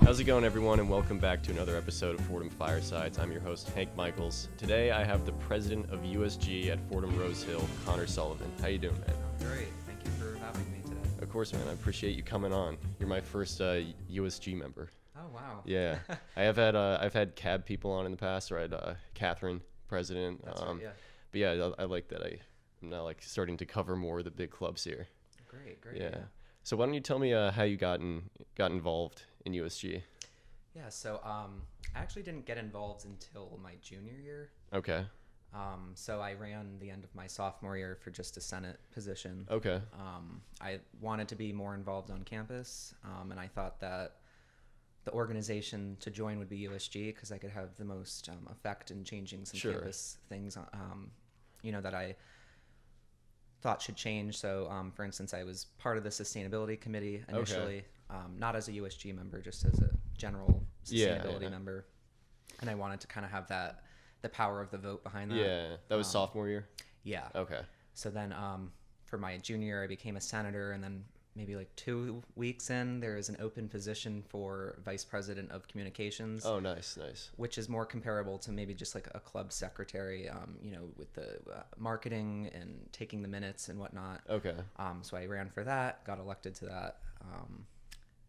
How's it going, everyone, and welcome back to another episode of Fordham Firesides. I'm your host, Hank Michaels. Today, I have the president of USG at Fordham Rose Hill, Connor Sullivan. How you doing, man? Great. Thank you for having me today. Of course, man. I appreciate you coming on. You're my first USG member. Oh, wow. Yeah. I've had cab people on in the past, or I had Catherine, president. That's right, yeah. But yeah, I like that I'm now like starting to cover more of the big clubs here. Great. Yeah. So why don't you tell me how you got involved in USG? Yeah, so I actually didn't get involved until my junior year. Okay. So I ran the end of my sophomore year for just a Senate position. Okay. I wanted to be more involved on campus, and I thought that the organization to join would be USG because I could have the most effect in changing some campus things, that I thought should change. So, for instance, I was part of the sustainability committee initially, not as a USG member, just as a general sustainability member. And I wanted to kind of have the power of the vote behind that. Yeah, that was sophomore year? Yeah. Okay. So then for my junior year, I became a senator, and then maybe like 2 weeks in, there is an open position for vice president of communications. Oh, nice. Which is more comparable to maybe just like a club secretary, with the marketing and taking the minutes and whatnot. Okay. So I ran for that, got elected to that.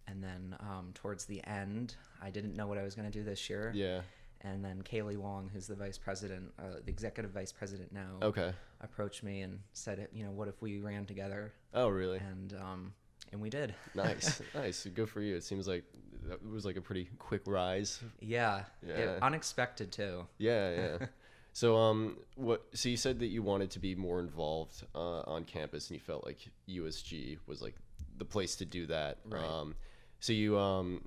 And then towards the end, I didn't know what I was going to do this year. Yeah. And then Kaylee Wong, who's the vice president, the executive vice president now, approached me and said, what if we ran together? Oh, really? And we did. Nice. Good for you. It seems like it was like a pretty quick rise. Yeah. Unexpected too. Yeah. So, So you said that you wanted to be more involved on campus, and you felt like USG was like the place to do that. Right. So you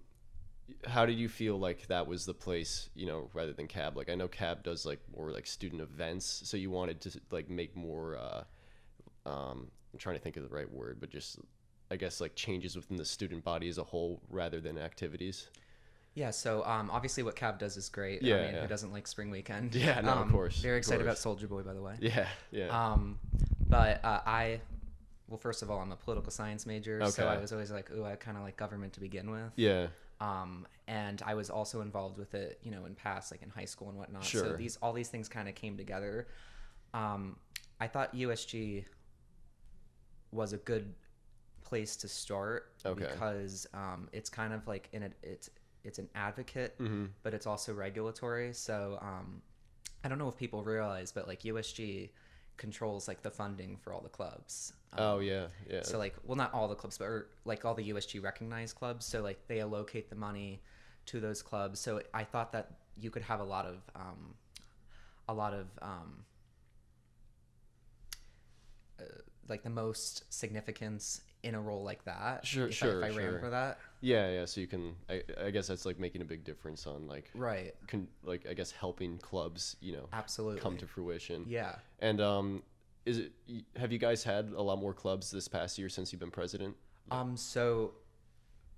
how did you feel like that was the place, rather than CAB? Like, I know CAB does like more like student events, so you wanted to like make more I'm trying to think of the right word, but just I guess like changes within the student body as a whole rather than activities. Yeah, so obviously what CAB does is great. Who doesn't like spring weekend? Yeah, no, of course. Very excited about Soldier Boy, by the way. Yeah. But well, first of all, I'm a political science major, so I was always like, I kind of like government to begin with. Yeah. And I was also involved with it, in past, like in high school and whatnot. Sure. So all these things kind of came together. I thought USG was a good place to start because it's kind of like it's an advocate, but it's also regulatory. So I don't know if people realize, but like USG controls like the funding for all the clubs. Yeah. So like, well, not all the clubs, but like all the USG recognized clubs. So like they allocate the money to those clubs. So I thought that you could have a lot of like the most significance in a role like that. If I ran for that. Yeah. So you can, I guess that's like making a big difference on like, right. I guess helping clubs, absolutely come to fruition. Yeah. And have you guys had a lot more clubs this past year since you've been president? So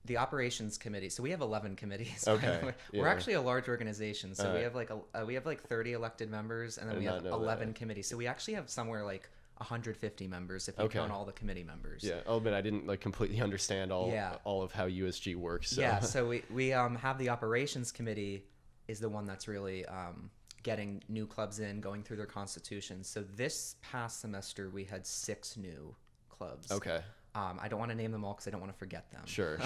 the operations committee, so we have 11 committees. Okay. We're actually a large organization. So we have like 30 elected members, and then we have 11 committees. So we actually have somewhere like 150 members if you count all the committee members. Yeah. Oh, but I didn't like completely understand all of how USG works. So. Yeah. So we have the operations committee is the one that's really getting new clubs in, going through their constitutions. So this past semester we had 6 new clubs. Okay. I don't want to name them all because I don't want to forget them. Sure.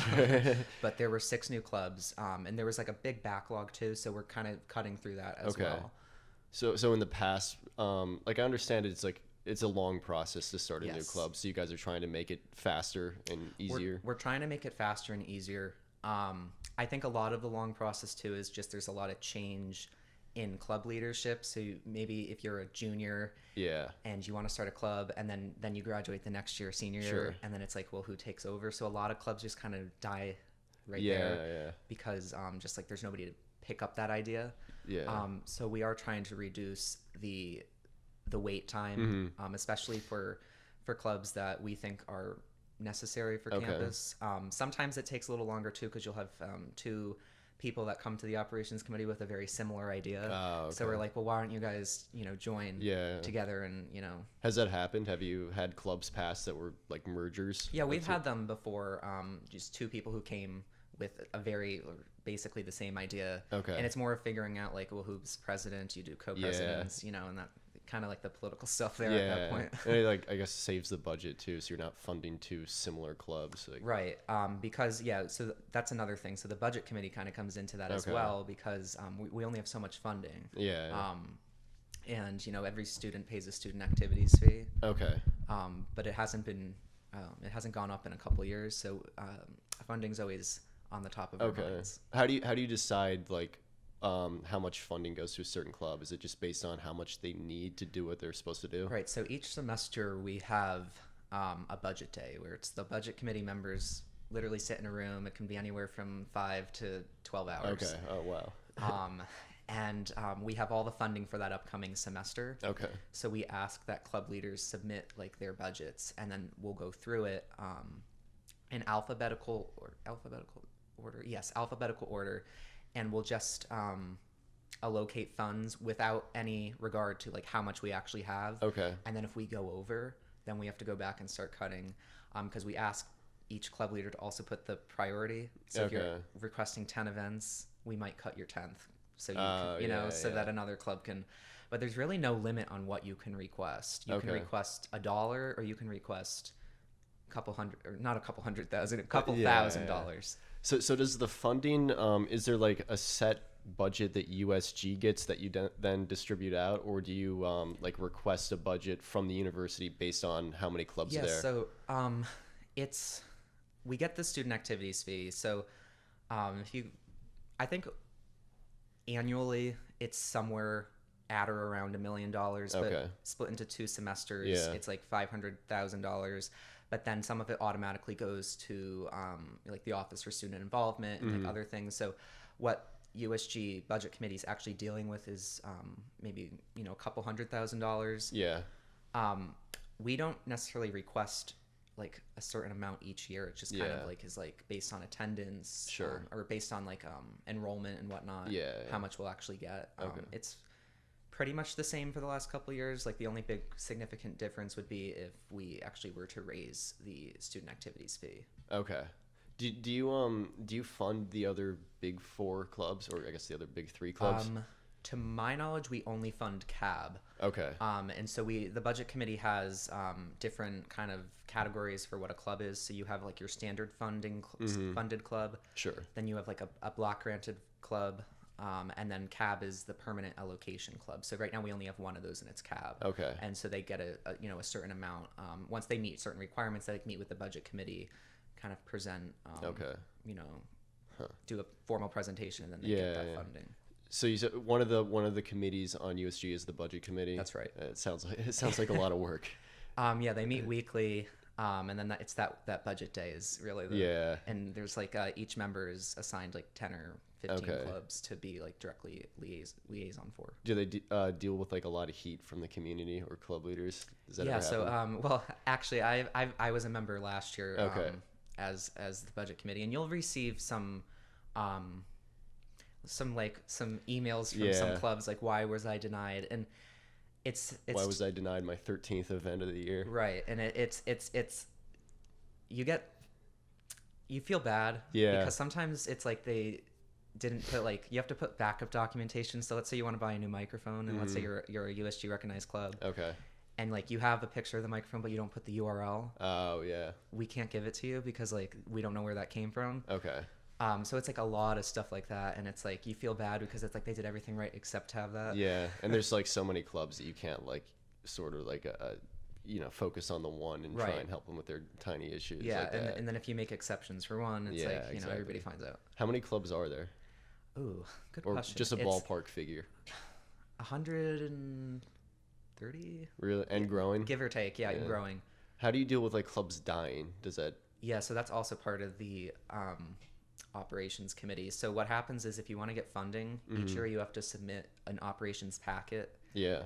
But there were 6 new clubs, and there was like a big backlog too. So we're kind of cutting through that as well. So in the past, like I understand it's a long process to start a new club. So you guys are trying to make it faster and easier. We're trying to make it faster and easier. I think a lot of the long process too is just there's a lot of change in club leadership. So maybe if you're a junior and you want to start a club, and then you graduate the next year, senior year, and then it's like, well, who takes over? So a lot of clubs just kind of die there because just like there's nobody to pick up that idea. So we are trying to reduce the wait time, especially for clubs that we think are necessary for campus. Sometimes it takes a little longer too, because you'll have 2 people that come to the operations committee with a very similar idea. So we're like, well, why don't you guys, join together and, Has that happened? Have you had clubs pass that were like mergers? Yeah, we've had them before. Just 2 people who came with a very basically the same idea. Okay. And it's more of figuring out like, well, who's president? You do co-presidents, you know, and that kind of like the political stuff there at that point. And it, like, I guess saves the budget too, so you're not funding two similar clubs. Like... Right. Because so that's another thing. So the budget committee kind of comes into that as well, because we only have so much funding. Yeah. And you know, every student pays a student activities fee. Okay. But it hasn't gone up in a couple of years, so funding's always on the top of our minds. How do you decide like how much funding goes to a certain club? Is it just based on how much they need to do what they're supposed to do? Right. So each semester we have a budget day where it's the budget committee members literally sit in a room. It can be anywhere from 5 to 12 hours. Okay. Oh wow. And we have all the funding for that upcoming semester. Okay. So we ask that club leaders submit like their budgets, and then we'll go through it in alphabetical order. Yes, alphabetical order, and we'll just allocate funds without any regard to like how much we actually have. Okay. And then if we go over, then we have to go back and start cutting, because we ask each club leader to also put the priority. So if you're requesting 10 events, we might cut your 10th. So you can, that another club can, but there's really no limit on what you can request. You can request $1, or you can request a couple hundred, or not a couple $100,000, a couple $1,000. So does the funding, is there like a set budget that USG gets that you then distribute out, or do you like request a budget from the university based on how many clubs are there? So we get the student activities fee. So I think annually it's somewhere at or around $1 million, but split into 2 semesters, it's like $500,000. But then some of it automatically goes to like the Office for Student Involvement and like other things. So what USG budget committee is actually dealing with is maybe a couple $100,000. Yeah. We don't necessarily request like a certain amount each year. It just kind of like is like based on attendance, or based on like enrollment and whatnot. How much we'll actually get. It's pretty much the same for the last couple of years. Like the only big significant difference would be if we actually were to raise the student activities fee. Okay. Do you fund the other big 4 clubs, or I guess the other big 3 clubs? To my knowledge, we only fund CAB. Okay. And so the budget committee has different kind of categories for what a club is. So you have like your standard funded club. Sure. Then you have like a block granted club. And then CAB is the permanent allocation club. So right now we only have one of those, and it's CAB. Okay. And so they get a certain amount. Once they meet certain requirements, they meet with the budget committee, kind of present. Do a formal presentation, and then they get that funding. So you said one of the committees on USG is the budget committee. That's right. It sounds like a lot of work. They meet weekly, and then it's that budget day is really and there's like each member is assigned like 10 or 15 clubs to be like directly liaison for. Do they deal with like a lot of heat from the community or club leaders? Does that ever happen? So well, actually, I was a member last year as the budget committee, and you'll receive some emails from some clubs like, why was I denied? And it's why was I denied my 13th event of the year? Right. And it's you feel bad because sometimes it's like they didn't put like, you have to put backup documentation. So let's say you want to buy a new microphone, and let's say you're a USG recognized club. Okay. And like you have a picture of the microphone, but you don't put the URL. Oh yeah. We can't give it to you because like we don't know where that came from. Okay. So it's like a lot of stuff like that, and it's like you feel bad because it's like they did everything right except have that. Yeah, and there's like so many clubs that you can't like sort of like focus on the one and try and help them with their tiny issues. Yeah, like and then if you make exceptions for one, it's everybody finds out. How many clubs are there? Ooh, good question. Or just a ballpark figure. 130. Really, and growing. Give or take, and growing. How do you deal with like clubs dying? Does that? Yeah, so that's also part of the operations committee. So what happens is if you want to get funding each year, you have to submit an operations packet. Yeah.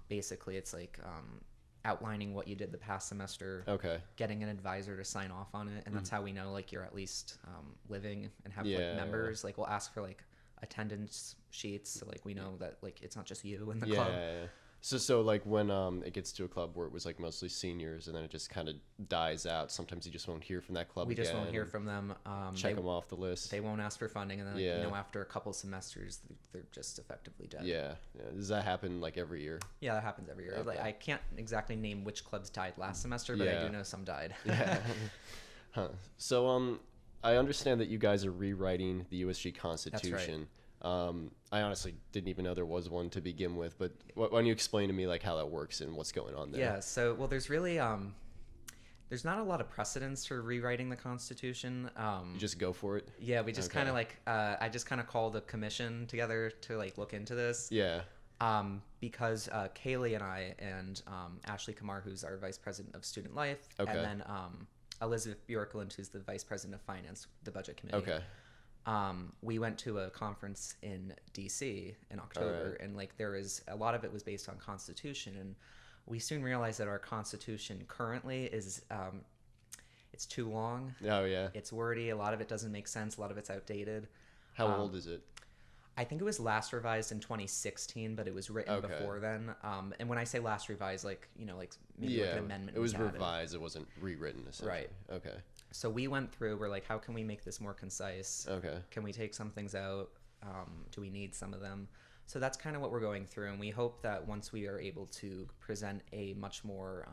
Basically it's like outlining what you did the past semester. Okay. Getting an advisor to sign off on it, and that's how we know like you're at least living and have like members. Like we'll ask for like attendance sheets, so like we know that like it's not just you in the club. So like when it gets to a club where it was like mostly seniors and then it just kind of dies out, sometimes you just won't hear from that club We again. just won't hear from them. Check them off the list. They won't ask for funding, and then Yeah. you know, after a couple semesters, they're just effectively dead. Yeah. Does that happen like every year? Yeah, that happens every year. Okay. Like, I can't exactly name which clubs died last semester, but I do know some died. Yeah. Huh. So I understand that you guys are rewriting the USG Constitution. That's I honestly didn't even know there was one to begin with, but why don't you explain to me like how that works and what's going on there? Yeah, so well, there's really there's not a lot of precedence for rewriting the Constitution. You just go for it? Yeah, we just kind of like I just kind of called a commission together to like look into this. Yeah. Because Kaylee and I and Ashley Kamar, who's our vice president of student life, and then Elizabeth Bjorklund, who's the vice president of finance, the budget committee. Okay. We went to a conference in DC in October, and like there is a lot of it was based on Constitution, and we soon realized that our Constitution currently is it's too long. Oh yeah. It's wordy. A lot of it doesn't make sense. A lot of it's outdated. How old is it? I think it was last revised in 2016, but it was written before then. And when I say last revised, like, you know, like maybe like an amendment. It was added. revised. It wasn't rewritten, essentially. Right. Okay. So we went through, we're like, how can we make this more concise? Okay. Can we take some things out? Do we need some of them? So that's kind of what we're going through. And we hope that once we are able to present a much more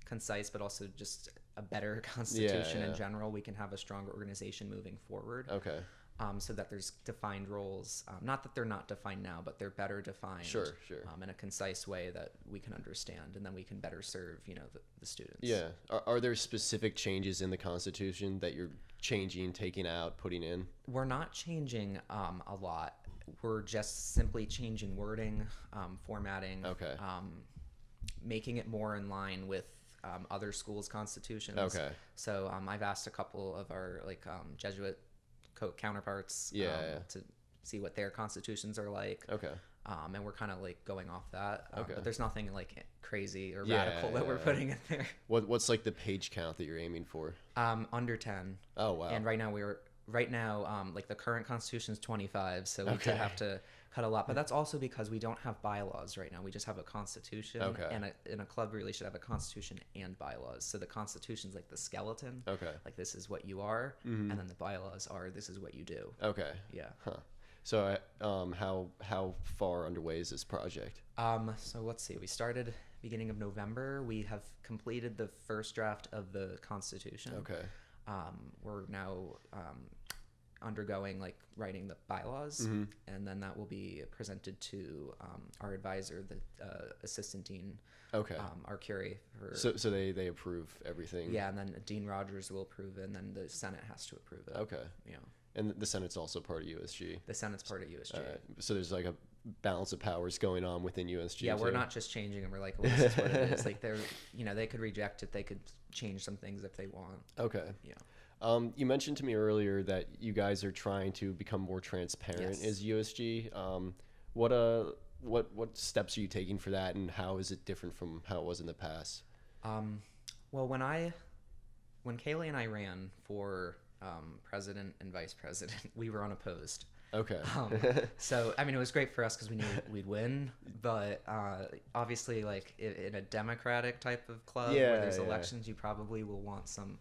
concise, but also just a better constitution in general, we can have a stronger organization moving forward. Okay. So that there's defined roles. Not that they're not defined now, but they're better defined. Sure. In a concise way that we can understand, and then we can better serve, you know, the students. Yeah. Are there specific changes in the Constitution that you're changing, taking out, putting in? We're not changing a lot. We're just simply changing wording, formatting. Okay. Making it more in line with other schools' constitutions. Okay. So I've asked a couple of our Jesuit counterparts to see what their constitutions are like. Okay. And we're kind of like going off that. Okay. But there's nothing like crazy or radical that we're putting in there. What's like the page count that you're aiming for? Under 10. Oh wow. And right now like the current constitution is 25, so we could have to cut a lot. But that's also because we don't have bylaws right now. We just have a constitution. Okay. And a club really should have a constitution and bylaws. So the constitution's like the skeleton. Okay. Like this is what you are, and then the bylaws are this is what you do. Okay. Yeah. Huh. So how far underway is this project? So let's see. We started beginning of November. We have completed the first draft of the Constitution. Okay. We're now undergoing writing the bylaws, and then that will be presented to our advisor, the assistant dean. Okay. Our curate. So they approve everything. Yeah, and then Dean Rogers will approve it, and then the Senate has to approve it. Okay. Yeah. And the Senate's also part of USG. The Senate's part of USG. So there's like a balance of powers going on within USG. Yeah, we're not just changing them. We're like, well, this is what it is. Like they're, they could reject it. They could change some things if they want. Okay. Yeah. You mentioned to me earlier that you guys are trying to become more transparent as USG. What steps are you taking for that, and how is it different from how it was in the past? Well, when Kaylee and I ran for president and vice president, we were unopposed. Okay. So I mean, it was great for us because we knew we'd win, but obviously, in a democratic type of club where there's elections, you probably will want some,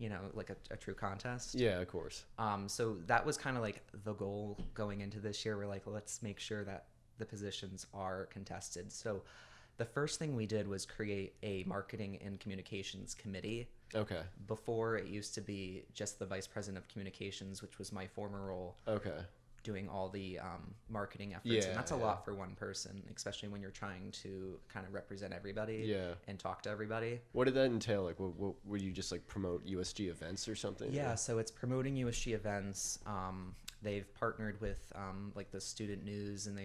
a true contest. Yeah, of course. So that was kind of like the goal going into this year. We're like, let's make sure that the positions are contested. So the first thing we did was create a marketing and communications committee. Okay. Before, it used to be just the vice president of communications, which was my former role. Okay. Doing all the marketing efforts, and that's a lot for one person, especially when you're trying to kind of represent everybody and talk to everybody. What did that entail? Like, what would you just promote USG events or something? Yeah, so it's promoting USG events. They've partnered with the student news, and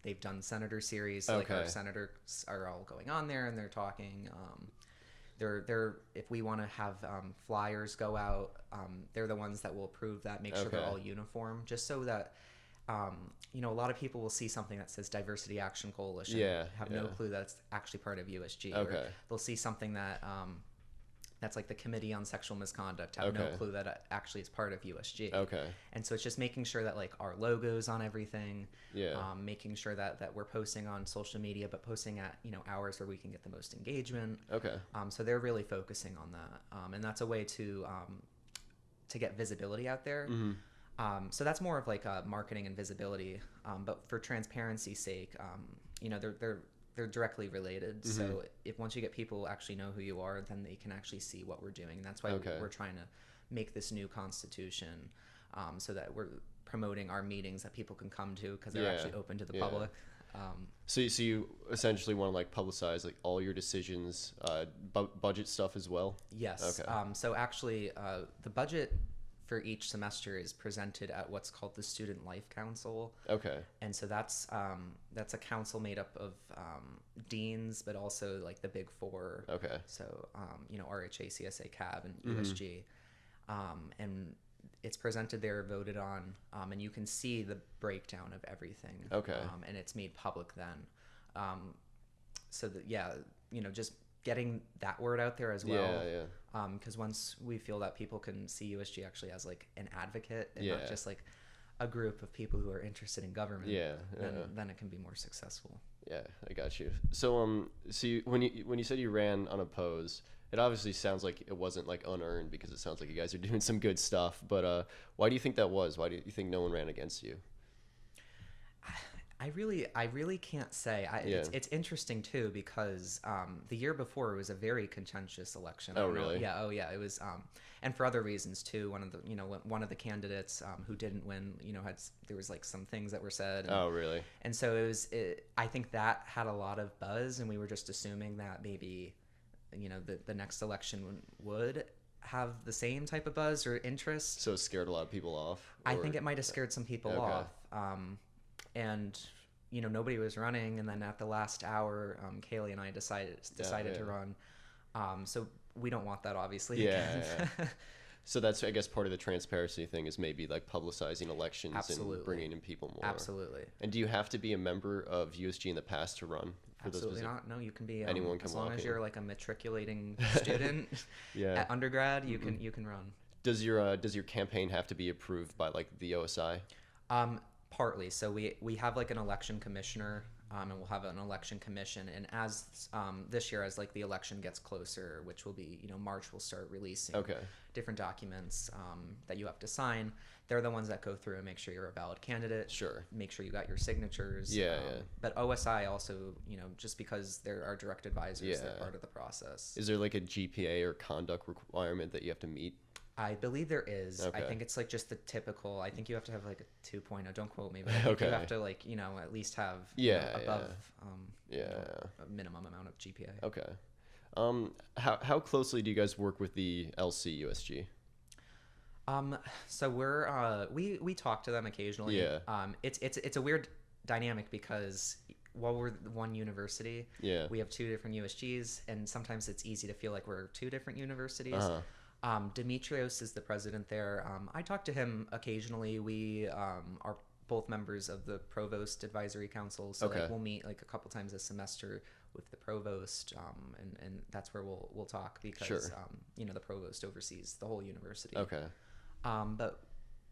they've done senator series. So our senators are all going on there, and they're talking. They're if we want to have flyers go out, they're the ones that will approve that, make sure they're all uniform, just so that a lot of people will see something that says Diversity Action Coalition, have no clue that's actually part of USG. Okay. Or they'll see something that that's like the Committee on Sexual Misconduct, have no clue that it actually is part of USG. Okay. And so it's just making sure that like our logo's on everything. Yeah. Making sure that we're posting on social media, but posting at, you know, hours where we can get the most engagement. Okay. So they're really focusing on that. And that's a way to get visibility out there. So that's more of like marketing and visibility. But for transparency's sake, you know, they're directly related. So if once you get people actually know who you are, then they can actually see what we're doing. And that's why we're trying to make this new constitution, so that we're promoting our meetings that people can come to because they're actually open to the public. So you essentially want to like publicize like all your decisions, budget stuff as well? Yes. Okay. So actually, the budget for each semester is presented at what's called the Student Life Council. Okay. And so that's a council made up of deans, but also like the big four. Okay. So you know, RHA, CSA, CAB, and USG, and it's presented there, voted on, and you can see the breakdown of everything. Okay. And it's made public then. So that, yeah, you know, just getting that word out there as well. Yeah. Because once we feel that people can see USG actually as like an advocate and not just like a group of people who are interested in government, then it can be more successful. Yeah, I got you. So when you said you ran unopposed, it obviously sounds like it wasn't like unearned, because it sounds like you guys are doing some good stuff. But why do you think that was? Why do you think no one ran against you? I really can't say. It's interesting too, because the year before it was a very contentious election. Oh really? Yeah. Oh yeah. It was, and for other reasons too. One of the candidates who didn't win, you know, there was like some things that were said. And, oh really? And so I think that had a lot of buzz, and we were just assuming that maybe, you know, the next election would have the same type of buzz or interest. So it scared a lot of people off? I think it might have scared some people off. And you know, nobody was running, and then at the last hour, Kaylee and I decided to run. So we don't want that, obviously. Yeah. So that's, I guess, part of the transparency thing is maybe like publicizing elections. Absolutely. And bringing in people more. Absolutely. And do you have to be a member of USG in the past to run? Absolutely not. No, you can be anyone can, as long as you're like a matriculating student at undergrad, you can run. Does your campaign have to be approved by like the OSI? Partly. So we have like an election commissioner, and we'll have an election commission. And as this year, as like the election gets closer, which will be, you know, March, we'll start releasing different documents that you have to sign. They're the ones that go through and make sure you're a valid candidate. Sure. Make sure you got your signatures. But OSI also, you know, just because they're our direct advisors, they're part of the process. Is there like a GPA or conduct requirement that you have to meet? I believe there is. I think it's like just the typical. I think you have to have like a 2.0. Don't quote me, but I think you have to, like, you know, at least have above you know, a minimum amount of GPA. Okay. How closely do you guys work with the LC USG? So we talk to them occasionally. Yeah. It's a weird dynamic because while we're one university, we have two different USGs, and sometimes it's easy to feel like we're two different universities. Demetrios is the president there. I talk to him occasionally. We are both members of the Provost Advisory Council, so like we'll meet like a couple times a semester with the provost, and that's where we'll talk because you know, the provost oversees the whole university. Okay. But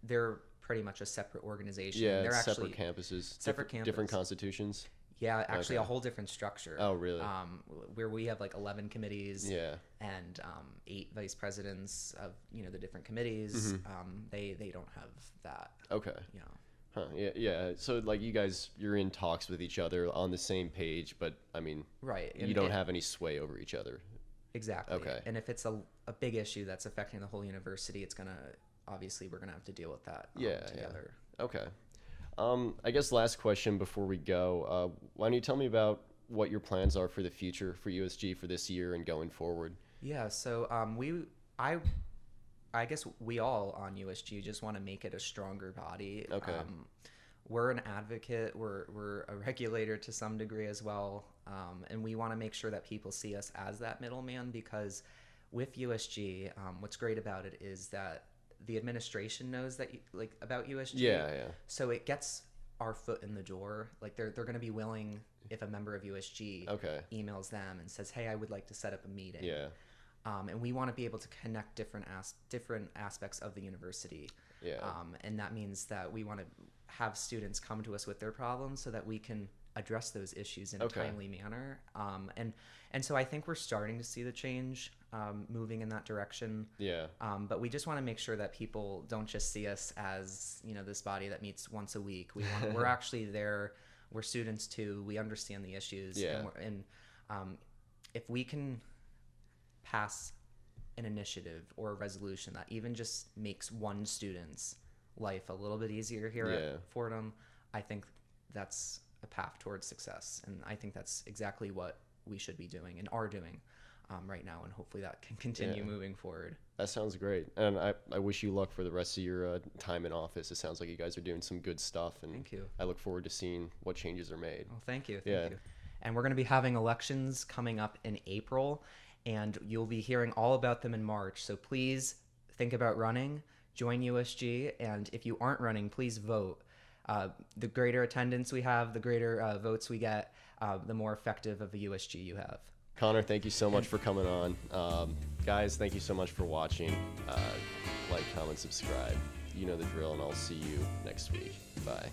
they're pretty much a separate organization. Yeah, they're actually separate campuses, different constitutions. Yeah, actually a whole different structure. Oh, really? Where we have like 11 committees. Yeah. And 8 vice presidents of, you know, the different committees. They don't have that. Okay. Yeah. Huh. Yeah. Yeah. So like you guys, you're in talks with each other on the same page, but I mean, right? You don't have any sway over each other. Exactly. Okay. And if it's a big issue that's affecting the whole university, it's gonna, obviously we're gonna have to deal with that together. Yeah. Okay. I guess last question before we go. Why don't you tell me about what your plans are for the future for USG for this year and going forward? Yeah, so I guess we all on USG just want to make it a stronger body. Okay. We're an advocate. We're a regulator to some degree as well, and we want to make sure that people see us as that middleman, because with USG, what's great about it is that the administration knows that about USG. Yeah. So it gets our foot in the door. Like they're going to be willing if a member of USG emails them and says, "Hey, I would like to set up a meeting." Yeah. And we want to be able to connect different aspects of the university. Yeah. And that means that we want to have students come to us with their problems so that we can address those issues in a timely manner. And so I think we're starting to see the change moving in that direction. Yeah. But we just want to make sure that people don't just see us as, this body that meets once a week. We're actually there. We're students too. We understand the issues. Yeah. And if we can pass an initiative or a resolution that even just makes one student's life a little bit easier here at Fordham, I think that's a path towards success. And I think that's exactly what we should be doing and are doing right now. And hopefully that can continue moving forward. That sounds great. And I wish you luck for the rest of your time in office. It sounds like you guys are doing some good stuff. And thank you. I look forward to seeing what changes are made. Well, thank you. Thank you. And we're going to be having elections coming up in April, and you'll be hearing all about them in March. So please think about running, join USG, and if you aren't running, please vote. The greater attendance we have, the greater votes we get, the more effective of a USG you have. Connor, thank you so much for coming on. Guys, thank you so much for watching. Like, comment, subscribe. You know the drill, and I'll see you next week. Bye.